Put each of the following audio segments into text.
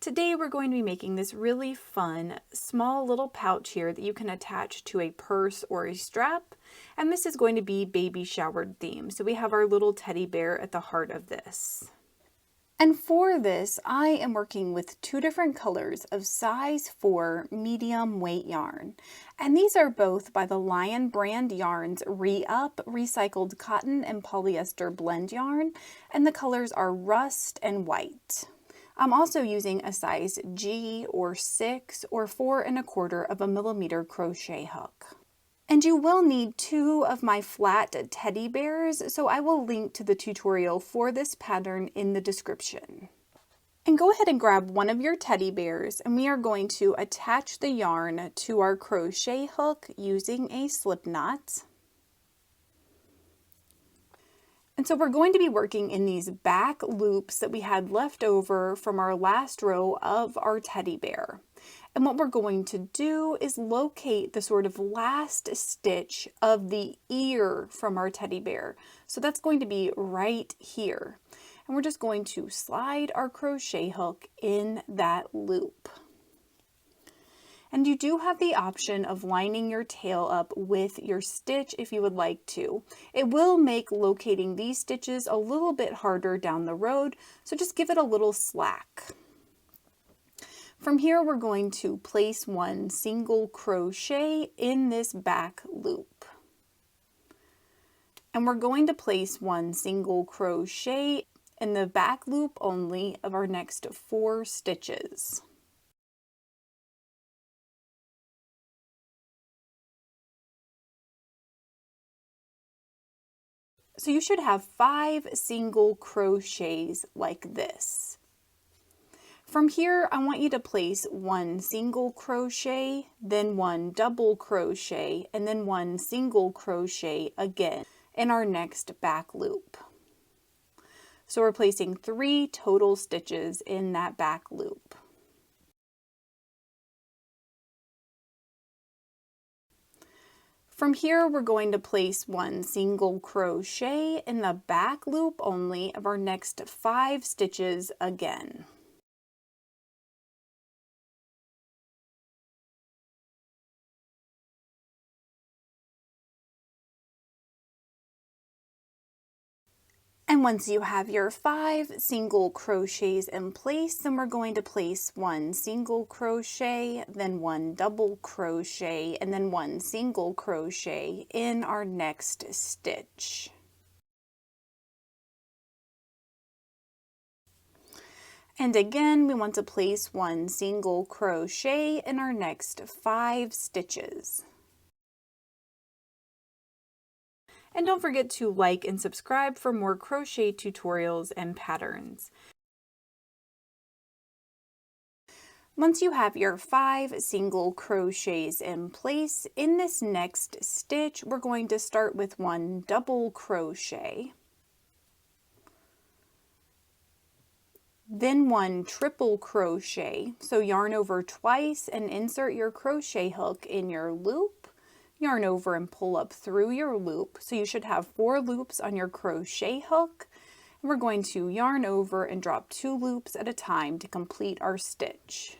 Today we're going to be making this really fun small little pouch here that you can attach to a purse or a strap, and this is going to be baby shower themed. So we have our little teddy bear at the heart of this. And for this, I am working with two different colors of size 4 medium weight yarn. And these are both by the Lion brand yarns Re-Up Recycled Cotton and Polyester Blend Yarn, and the colors are rust and white. I'm also using a size G or 6 or 4 1/4 millimeter crochet hook. And you will need 2 of my flat teddy bears, so I will link to the tutorial for this pattern in the description. And go ahead and grab one of your teddy bears, and we are going to attach the yarn to our crochet hook using a slip knot. And so we're going to be working in these back loops that we had left over from our last row of our teddy bear. And what we're going to do is locate the sort of last stitch of the ear from our teddy bear. So that's going to be right here. And we're just going to slide our crochet hook in that loop. And you do have the option of lining your tail up with your stitch if you would like to. It will make locating these stitches a little bit harder down the road, so just give it a little slack. From here, we're going to place 1 single crochet in this back loop. And we're going to place 1 single crochet in the back loop only of our next 4 stitches. So you should have 5 single crochets like this. From here, I want you to place 1 single crochet, then 1 double crochet, and then 1 single crochet again in our next back loop. So we're placing 3 total stitches in that back loop. From here, we're going to place 1 single crochet in the back loop only of our next 5 stitches again. And once you have your 5 single crochets in place, then we're going to place 1 single crochet, then 1 double crochet, and then 1 single crochet in our next stitch. And again, we want to place 1 single crochet in our next 5 stitches. And don't forget to like and subscribe for more crochet tutorials and patterns. Once you have your 5 single crochets in place, in this next stitch, we're going to start with 1 double crochet, then 1 triple crochet. So yarn over twice and insert your crochet hook in your loop. Yarn over and pull up through your loop. So you should have 4 loops on your crochet hook. And we're going to yarn over and drop 2 loops at a time to complete our stitch.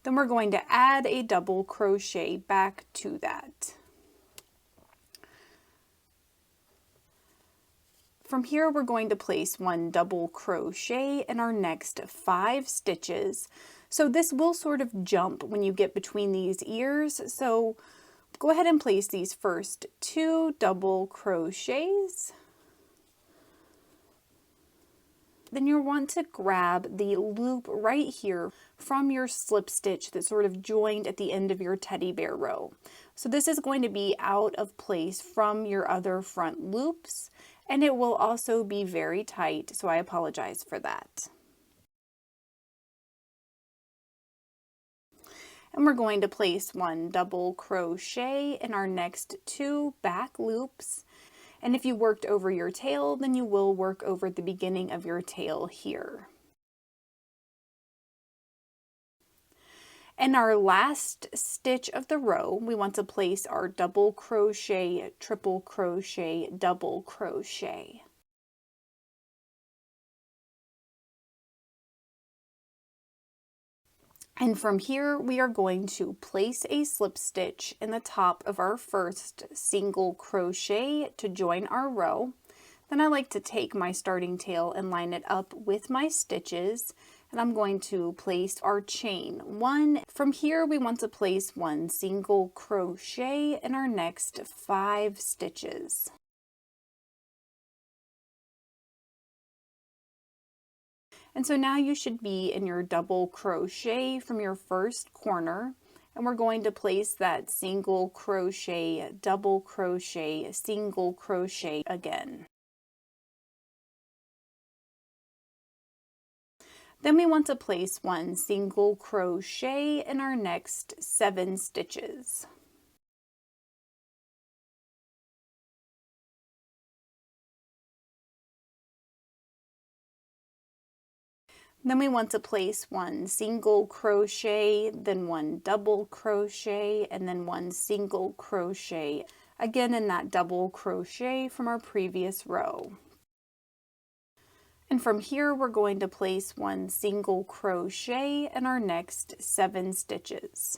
Then we're going to add a double crochet back to that. From here, we're going to place 1 double crochet in our next 5 stitches. So this will sort of jump when you get between these ears. So go ahead and place these first 2 double crochets. Then you'll want to grab the loop right here from your slip stitch that sort of joined at the end of your teddy bear row. So this is going to be out of place from your other front loops, and it will also be very tight, so I apologize for that. And we're going to place 1 double crochet in our next 2 back loops. And if you worked over your tail, then you will work over the beginning of your tail here. In our last stitch of the row, we want to place our double crochet, triple crochet, double crochet. And from here, we are going to place a slip stitch in the top of our first single crochet to join our row. Then I like to take my starting tail and line it up with my stitches, and I'm going to place our chain one. From here, we want to place one single crochet in our next 5 stitches. And so now you should be in your double crochet from your first corner, and we're going to place that single crochet, double crochet, single crochet again. Then we want to place one single crochet in our next 7 stitches. Then we want to place one single crochet, then one double crochet, and then one single crochet, again in that double crochet from our previous row. And from here, we're going to place one single crochet in our next 7 stitches.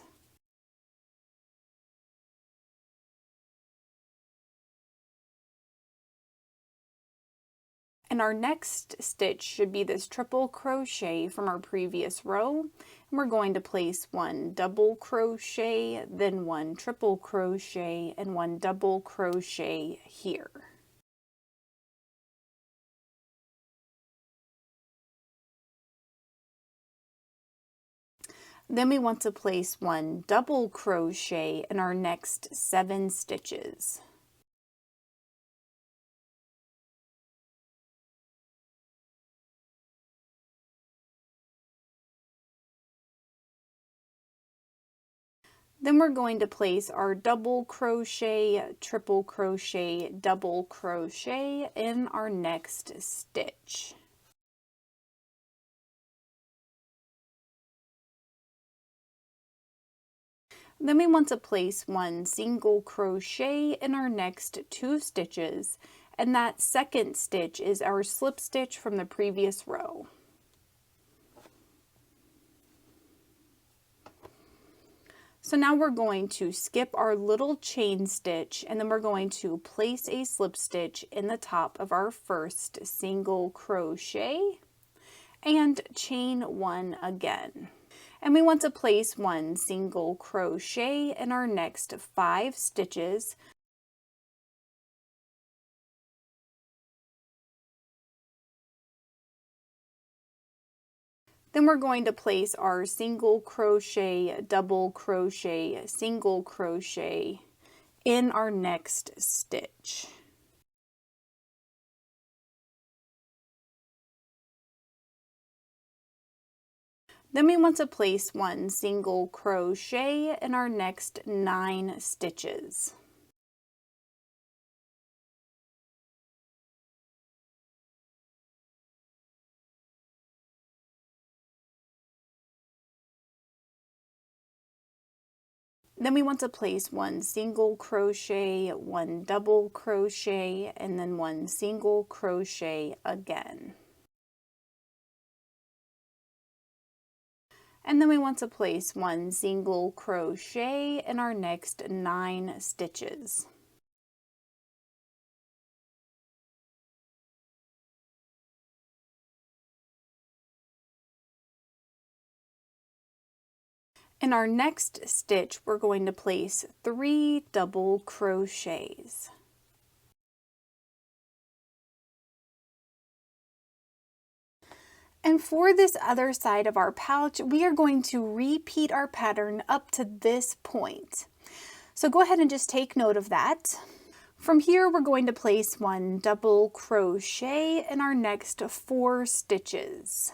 And our next stitch should be this triple crochet from our previous row. And we're going to place one double crochet, then one triple crochet, and one double crochet here. Then we want to place one double crochet in our next 7 stitches. Then we're going to place our double crochet, triple crochet, double crochet in our next stitch. Then we want to place one single crochet in our next 2 stitches, and that second stitch is our slip stitch from the previous row. So now we're going to skip our little chain stitch, and then we're going to place a slip stitch in the top of our first single crochet and chain 1 again. And we want to place one single crochet in our next 5 stitches. Then we're going to place our single crochet, double crochet, single crochet in our next stitch. Then we want to place one single crochet in our next 9 stitches. Then we want to place one single crochet, one double crochet, and then one single crochet again. And then we want to place one single crochet in our next 9 stitches. In our next stitch, we're going to place 3 double crochets. And for this other side of our pouch, we are going to repeat our pattern up to this point. So go ahead and just take note of that. From here, we're going to place one double crochet in our next 4 stitches.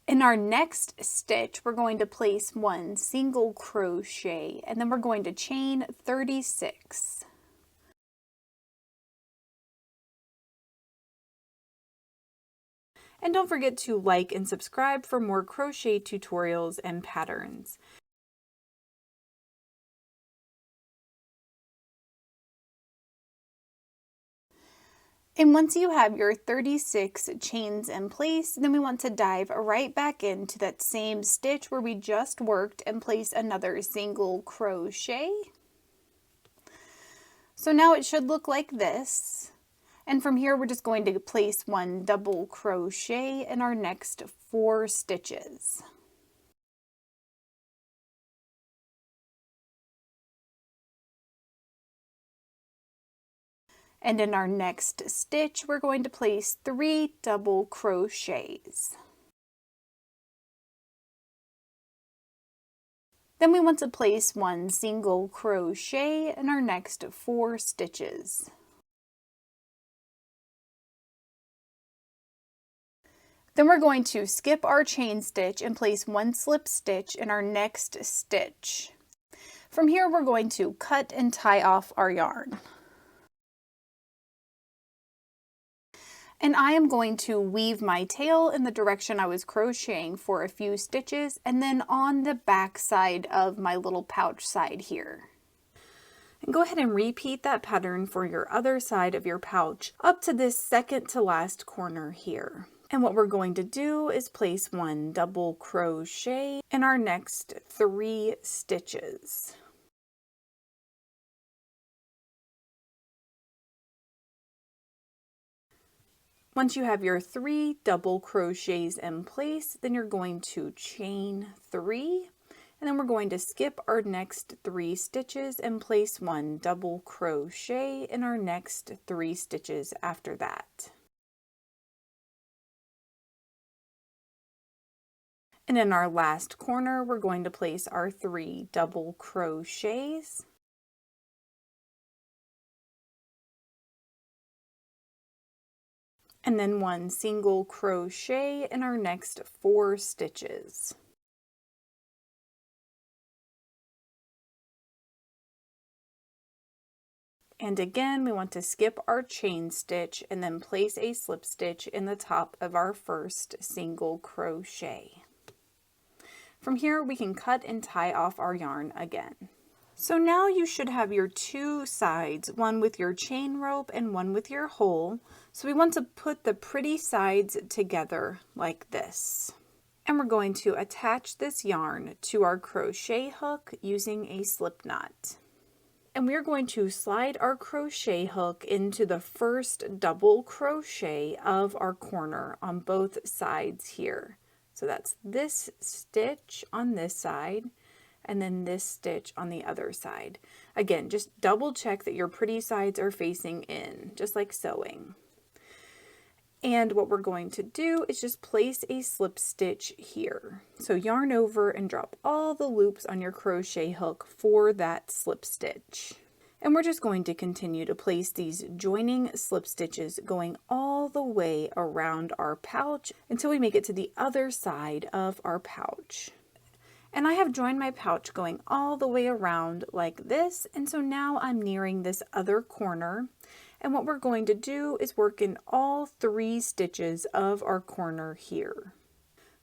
In our next stitch, we're going to place one single crochet, and then we're going to chain 36. And don't forget to like and subscribe for more crochet tutorials and patterns. And once you have your 36 chains in place, then we want to dive right back into that same stitch where we just worked and place another single crochet. So now it should look like this. And from here, we're just going to place one double crochet in our next 4 stitches. And in our next stitch, we're going to place 3 double crochets. Then we want to place one single crochet in our next 4 stitches. Then we're going to skip our chain stitch and place one slip stitch in our next stitch. From here, we're going to cut and tie off our yarn. And I am going to weave my tail in the direction I was crocheting for a few stitches, and then on the back side of my little pouch side here. And go ahead and repeat that pattern for your other side of your pouch up to this second to last corner here. And what we're going to do is place one double crochet in our next 3 stitches. Once you have your 3 double crochets in place, then you're going to chain 3, and then we're going to skip our next 3 stitches and place one double crochet in our next 3 stitches after that. And in our last corner, we're going to place our 3 double crochets. And then one single crochet in our next 4 stitches. And again, we want to skip our chain stitch and then place a slip stitch in the top of our first single crochet. From here, we can cut and tie off our yarn again. So now you should have your 2 sides, one with your chain rope and one with your hole. So we want to put the pretty sides together like this. And we're going to attach this yarn to our crochet hook using a slip knot. And we're going to slide our crochet hook into the first double crochet of our corner on both sides here. So that's this stitch on this side, and then this stitch on the other side. Again, just double check that your pretty sides are facing in, just like sewing. And what we're going to do is just place a slip stitch here. So yarn over and drop all the loops on your crochet hook for that slip stitch. And we're just going to continue to place these joining slip stitches going all the way around our pouch until we make it to the other side of our pouch. And I have joined my pouch going all the way around like this, and so now I'm nearing this other corner. And what we're going to do is work in all 3 stitches of our corner here.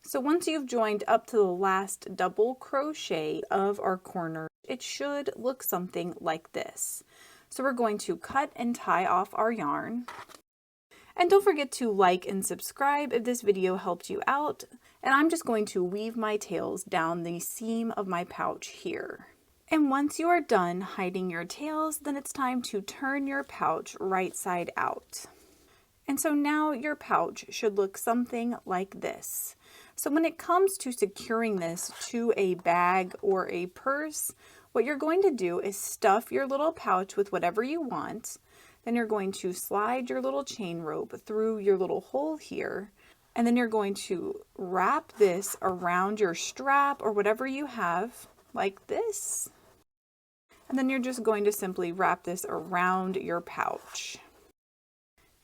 So once you've joined up to the last double crochet of our corner, it should look something like this. So we're going to cut and tie off our yarn. And don't forget to like and subscribe if this video helped you out. And I'm just going to weave my tails down the seam of my pouch here. And once you are done hiding your tails, then it's time to turn your pouch right side out. And so now your pouch should look something like this. So when it comes to securing this to a bag or a purse, what you're going to do is stuff your little pouch with whatever you want. Then you're going to slide your little chain rope through your little hole here. And then you're going to wrap this around your strap or whatever you have, like this. And then you're just going to simply wrap this around your pouch.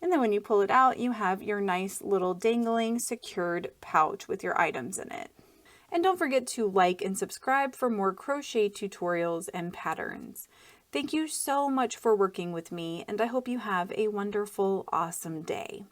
And then when you pull it out, you have your nice little dangling secured pouch with your items in it. And don't forget to like and subscribe for more crochet tutorials and patterns. Thank you so much for working with me, and I hope you have a wonderful, awesome day.